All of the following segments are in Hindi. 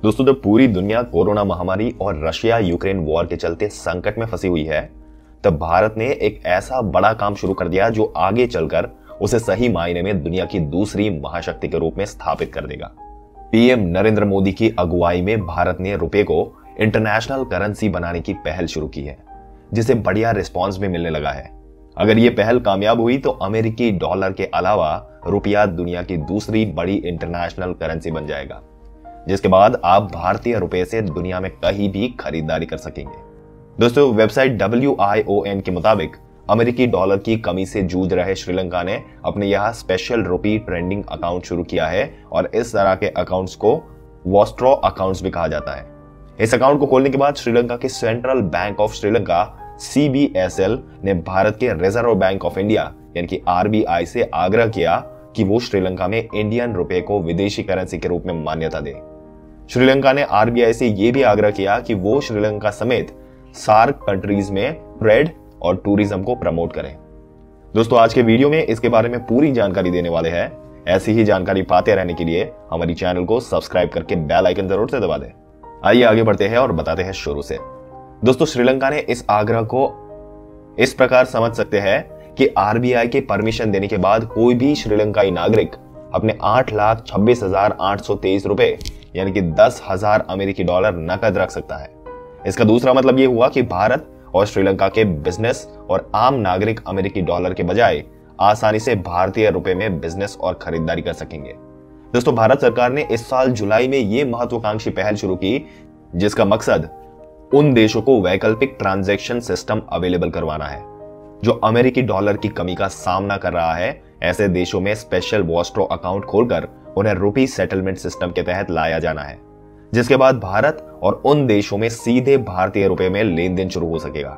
दोस्तों, जब पूरी दुनिया कोरोना महामारी और रशिया यूक्रेन वॉर के चलते संकट में फंसी हुई है, तब भारत ने एक ऐसा बड़ा काम शुरू कर दिया जो आगे चलकर उसे सही मायने में दुनिया की दूसरी महाशक्ति के रूप में स्थापित कर देगा। पीएम नरेंद्र मोदी की अगुवाई में भारत ने रुपए को इंटरनेशनल करेंसी बनाने की पहल शुरू की है, जिसे बढ़िया रिस्पॉन्स भी मिलने लगा है। अगर ये पहल कामयाब हुई तो अमेरिकी डॉलर के अलावा रुपया दुनिया की दूसरी बड़ी इंटरनेशनल करेंसी बन जाएगा, जिसके बाद आप भारतीय रुपए से दुनिया में कहीं भी खरीदारी कर सकेंगे। दोस्तों, वेबसाइट WION के मुताबिक अमेरिकी डॉलर की कमी से जूझ रहे श्रीलंका ने अपने यहाँ स्पेशल रुपी ट्रेंडिंग अकाउंट शुरू किया है और इस तरह के अकाउंट्स को वॉस्ट्रो अकाउंट्स भी कहा जाता है। इस अकाउंट को खोलने के बाद श्रीलंका के central bank of Sri Lanka CBSL ने भारत के रिजर्व बैंक ऑफ इंडिया यानी कि RBI से आग्रह किया कि वो श्रीलंका में इंडियन रुपए को विदेशी करेंसी के रूप में मान्यता दे। श्रीलंका ने RBI से यह भी आग्रह किया कि वो श्रीलंका समेत सार्क कंट्रीज में ट्रेड और टूरिज्म को प्रमोट करें। दोस्तों, आज के वीडियो में इसके बारे में पूरी जानकारी देने वाले हैं। ऐसी ही जानकारी पाते रहने के लिए हमारी चैनल को सब्सक्राइब करके बेल आइकन जरूर से दबा दें। आइए आगे बढ़ते हैं और बताते हैं शुरू से। दोस्तों, श्रीलंका ने इस आग्रह को इस प्रकार समझ सकते हैं कि RBI के परमिशन देने के बाद कोई भी श्रीलंकाई नागरिक अपने 8,26,823 रुपए यानी कि 10,000 अमेरिकी डॉलर नकद रख सकता है। इसका दूसरा मतलब यह हुआ कि भारत और श्रीलंका के बिजनेस और आम नागरिक अमेरिकी डॉलर के बजाय आसानी से भारतीय रुपए में बिजनेस और खरीदारी कर सकेंगे। दोस्तों, भारत सरकार ने इस साल जुलाई में यह महत्वाकांक्षी पहल शुरू की, जिसका मकसद उन देशों को वैकल्पिक ट्रांजैक्शन सिस्टम अवेलेबल करवाना है जो अमेरिकी डॉलर की कमी का सामना कर रहा है। ऐसे देशों में स्पेशल वॉस्ट्रो अकाउंट खोलकर उन्हें रुपी सेटलमेंट सिस्टम के तहत लाया जाना है, जिसके बाद भारत और उन देशों में सीधे भारतीय रुपए में लेन देन शुरू हो सकेगा।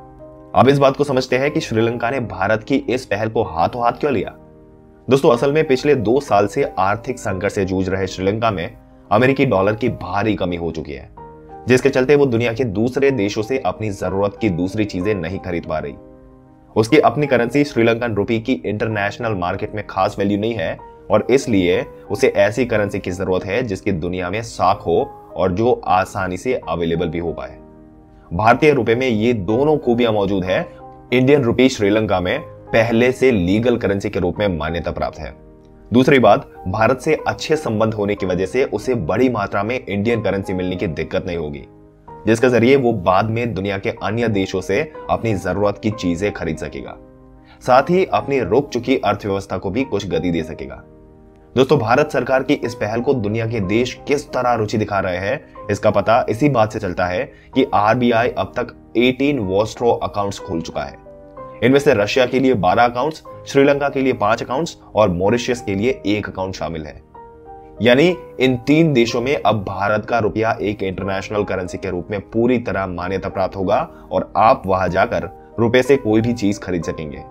अब इस बात को समझते हैं कि श्रीलंका ने भारत की इस पहल को हाथों हाथ क्यों लिया। दोस्तों, असल में पिछले 2 साल से आर्थिक संकट से जूझ रहे श्रीलंका में अमेरिकी डॉलर की भारी कमी हो चुकी है, जिसके चलते वो दुनिया के दूसरे देशों से अपनी जरूरत की दूसरी चीजें नहीं खरीद पा रही। उसकी अपनी करेंसी श्रीलंकन रुपी की इंटरनेशनल मार्केट में खास वैल्यू नहीं है और इसलिए उसे ऐसी करेंसी की जरूरत है जिसकी दुनिया में साख हो और जो आसानी से अवेलेबल भी हो पाए। भारतीय रुपए में ये दोनों खूबियां मौजूद है। इंडियन रुपी श्रीलंका में पहले से लीगल करेंसी के रूप में मान्यता प्राप्त है। दूसरी बात, भारत से अच्छे संबंध होने की वजह से उसे बड़ी मात्रा में इंडियन करेंसी मिलने की दिक्कत नहीं होगी, जिसके जरिए वो बाद में दुनिया के अन्य देशों से अपनी जरूरत की चीजें खरीद सकेगा, साथ ही अपनी रुक चुकी अर्थव्यवस्था को भी कुछ गति दे सकेगा। दोस्तों, भारत सरकार की इस पहल को दुनिया के देश किस तरह रुचि दिखा रहे हैं, इसका पता इसी बात से चलता है कि RBI अब तक 18 वॉस्ट्रो अकाउंट्स खोल चुका है। इनमें से रशिया के लिए 12 अकाउंट्स, श्रीलंका के लिए 5 अकाउंट्स और मॉरिशस के लिए 1 अकाउंट शामिल है। यानी इन 3 देशों में अब भारत का रुपया एक इंटरनेशनल करेंसी के रूप में पूरी तरह मान्यता प्राप्त होगा और आप वहां जाकर रुपए से कोई भी चीज खरीद सकेंगे।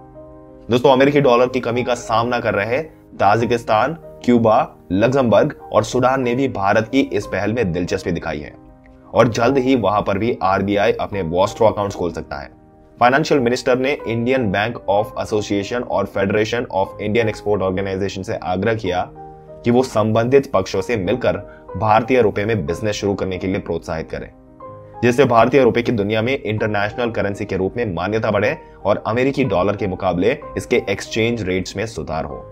दोस्तों, अमेरिकी डॉलर की कमी का सामना कर रहे ताजिकिस्तान, क्यूबा, लग्जमबर्ग और सूडान ने भी भारत की इस पहल में दिलचस्पी दिखाई है और जल्द ही वहां पर भी RBI अपने वॉस्ट्रो अकाउंट्स खोल सकता है। फाइनेंशियल मिनिस्टर ने इंडियन बैंक ऑफ एसोसिएशन और federation of Indian export organisation से आग्रह किया कि वो संबंधित पक्षों से मिलकर भारतीय रुपए में बिजनेस शुरू करने के लिए प्रोत्साहित करें, जिससे भारतीय रुपए की दुनिया में इंटरनेशनल करेंसी के रूप में मान्यता बढ़े और अमेरिकी डॉलर के मुकाबले इसके एक्सचेंज रेट्स में सुधार हो।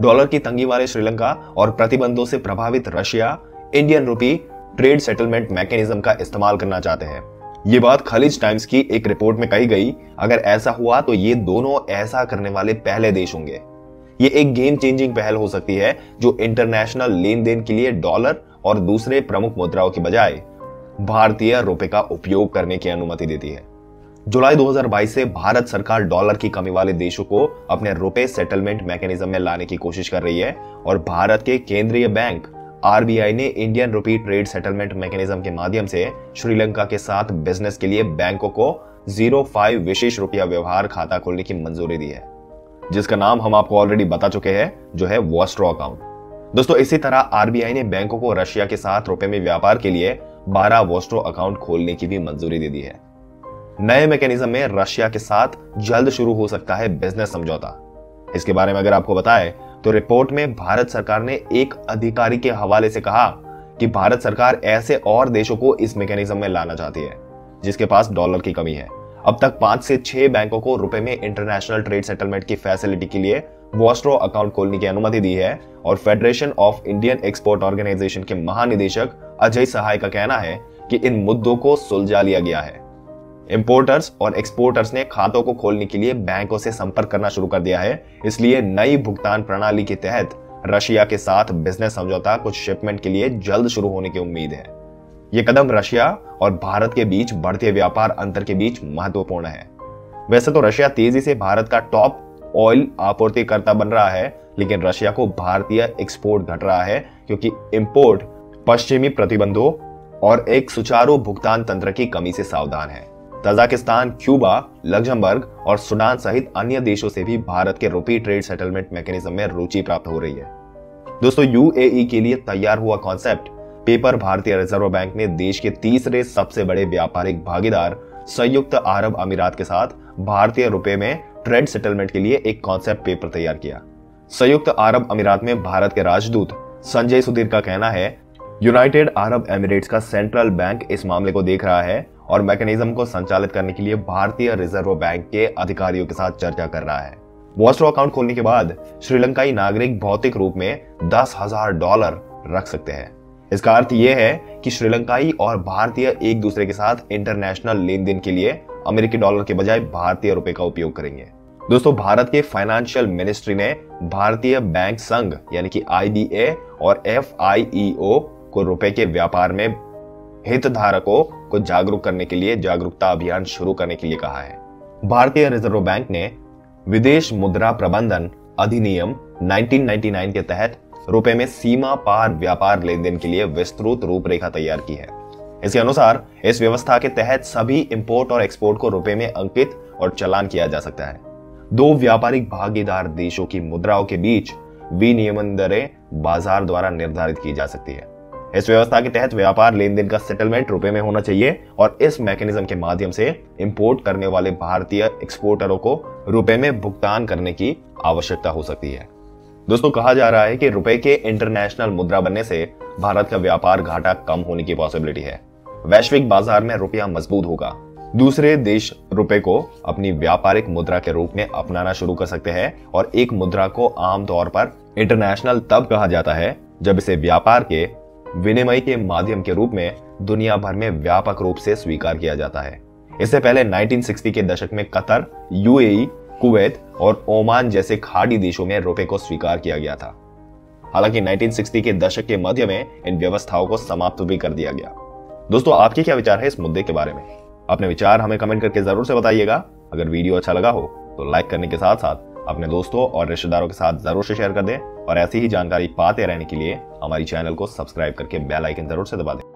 डॉलर की तंगी वाले श्रीलंका और प्रतिबंधों से प्रभावित Russia Indian rupee trade settlement mechanism का इस्तेमाल करना चाहते हैं। ये बात खलीज टाइम्स की एक रिपोर्ट में कही गई। अगर ऐसा हुआ तो ये दोनों ऐसा करने वाले पहले देश होंगे। ये एक गेम चेंजिंग पहल हो सकती है जो इंटरनेशनल लेन देन के लिए डॉलर और दूसरे प्रमुख मुद्राओं की बजाय भारतीय रुपए का उपयोग करने की अनुमति देती है। जुलाई 2022 से भारत सरकार डॉलर की कमी वाले देशों को अपने रुपए सेटलमेंट मैकेनिज्म में लाने की कोशिश कर रही है और भारत के केंद्रीय बैंक RBI ने Indian rupee trade settlement mechanism के माध्यम से श्रीलंका के साथ बिजनेस के लिए बैंकों को 05 विशेष रुपया व्यवहार खाता खोलने की मंजूरी दी है, जिसका नाम हम आपको ऑलरेडी बता चुके हैं, जो है वॉस्ट्रो अकाउंट। दोस्तों, इसी तरह RBI ने बैंकों को रशिया के साथ रुपए में व्यापार के लिए 12 वॉस्ट्रो अकाउंट खोलने की भी मंजूरी दे दी है। नए मैकेनिज्म में रशिया के साथ जल्द शुरू हो सकता है बिजनेस समझौता। इसके बारे में अगर आपको बताएं तो रिपोर्ट में भारत सरकार ने एक अधिकारी के हवाले से कहा कि भारत सरकार ऐसे और देशों को इस मैकेनिज्म में लाना चाहती है जिसके पास डॉलर की कमी है। अब तक 5 से 6 बैंकों को रुपए में इंटरनेशनल ट्रेड सेटलमेंट की फैसिलिटी के लिए वॉस्ट्रो अकाउंट खोलने की अनुमति दी है और federation of Indian export organisation के महानिदेशक अजय सहाय का कहना है कि इन मुद्दों को सुलझा लिया गया है। इंपोर्टर्स और एक्सपोर्टर्स ने खातों को खोलने के लिए बैंकों से संपर्क करना शुरू कर दिया है, इसलिए नई भुगतान प्रणाली के तहत रशिया के साथ बिजनेस समझौता कुछ शिपमेंट के लिए जल्द शुरू होने की उम्मीद है। यह कदम रशिया और भारत के बीच बढ़ते व्यापार अंतर के बीच महत्वपूर्ण है। वैसे तो रशिया तेजी से भारत का टॉप ऑयल आपूर्तिकर्ता बन रहा है, लेकिन रशिया को भारतीय एक्सपोर्ट घट रहा है क्योंकि इंपोर्ट पश्चिमी प्रतिबंधों और एक सुचारू भुगतान तंत्र की कमी से सावधान है। तजाकिस्तान, क्यूबा, लग्जमबर्ग और सूडान सहित अन्य देशों से भी भारत के रुपी ट्रेड सेटलमेंट मैकेनिज्म में रुचि प्राप्त हो रही है। दोस्तों, यूएई के लिए तैयार हुआ कॉन्सेप्ट पेपर भारतीय रिजर्व बैंक ने देश के तीसरे सबसे बड़े व्यापारिक भागीदार संयुक्त अरब अमीरात के साथ भारतीय रुपए में ट्रेड सेटलमेंट के लिए एक कॉन्सेप्ट पेपर तैयार किया। संयुक्त अरब अमीरात में भारत के राजदूत संजय सुधीर का कहना है, यूनाइटेड अरब एमिरेट्स का सेंट्रल बैंक इस मामले को देख रहा है और मैकेनिज्म को संचालित करने के लिए भारतीय रिजर्व बैंक के अधिकारियों के साथ चर्चा कर रहा है। वॉस्ट्रो अकाउंट खोलने के बाद श्रीलंकाई नागरिक भौतिक रूप में $10,000 रख सकते हैं। इसका अर्थ यह है कि श्रीलंकाई और भारतीय एक दूसरे के साथ इंटरनेशनल लेन देन के लिए अमेरिकी डॉलर के बजाय भारतीय रुपए का उपयोग करेंगे। दोस्तों, भारत के फाइनेंशियल मिनिस्ट्री ने भारतीय बैंक संघ यानी कि IBA और FIEO को रुपए के व्यापार में हितधारकों को जागरूक करने के लिए जागरूकता अभियान शुरू करने के लिए कहा है। भारतीय रिजर्व बैंक ने विदेश मुद्रा प्रबंधन अधिनियम 1999 के तहत रुपए में सीमा पार व्यापार लेन देन के लिए विस्तृत रूपरेखा तैयार की है। इसके अनुसार इस व्यवस्था के तहत सभी इंपोर्ट और एक्सपोर्ट को रुपए में अंकित और चालान किया जा सकता है। दो व्यापारिक भागीदार देशों की मुद्राओं के बीच विनियमन दरें बाजार द्वारा निर्धारित की जा सकती है। इस व्यवस्था के तहत व्यापार लेन देन का सेटलमेंट रुपए में होना चाहिए और इस मैकेनिज्म के माध्यम से इंपोर्ट करने वाले भारतीय एक्सपोर्टरों को रुपए में भुगतान करने की आवश्यकता हो सकती है। दोस्तों, कहा जा रहा है कि रुपए के इंटरनेशनल मुद्रा बनने से भारत का व्यापार घाटा कम होने की पॉसिबिलिटी है। वैश्विक बाजार में रुपया मजबूत होगा। दूसरे देश रुपए को अपनी व्यापारिक मुद्रा के रूप में अपनाना शुरू कर सकते हैं और एक मुद्रा को आमतौर पर इंटरनेशनल तब कहा जाता है जब इसे व्यापार के विनिमय के माध्यम के रूप में दुनिया भर में व्यापक रूप से स्वीकार किया जाता है। इससे पहले 1960 के दशक में कतर, यूएई, कुवैत और ओमान जैसे खाड़ी देशों में रुपए को स्वीकार किया गया था। हालांकि 1960 के दशक के मध्य में इन व्यवस्थाओं को समाप्त भी कर दिया गया। दोस्तों, आपके क्या विचार है इस मुद्दे के बारे में? अपने विचार हमें कमेंट करके जरूर से बताइएगा। अगर वीडियो अच्छा लगा हो तो लाइक करने के साथ साथ अपने दोस्तों और रिश्तेदारों के साथ जरूर से शेयर कर दें और ऐसी ही जानकारी पाते रहने के लिए हमारी चैनल को सब्सक्राइब करके बेल आइकन जरूर से दबा दें।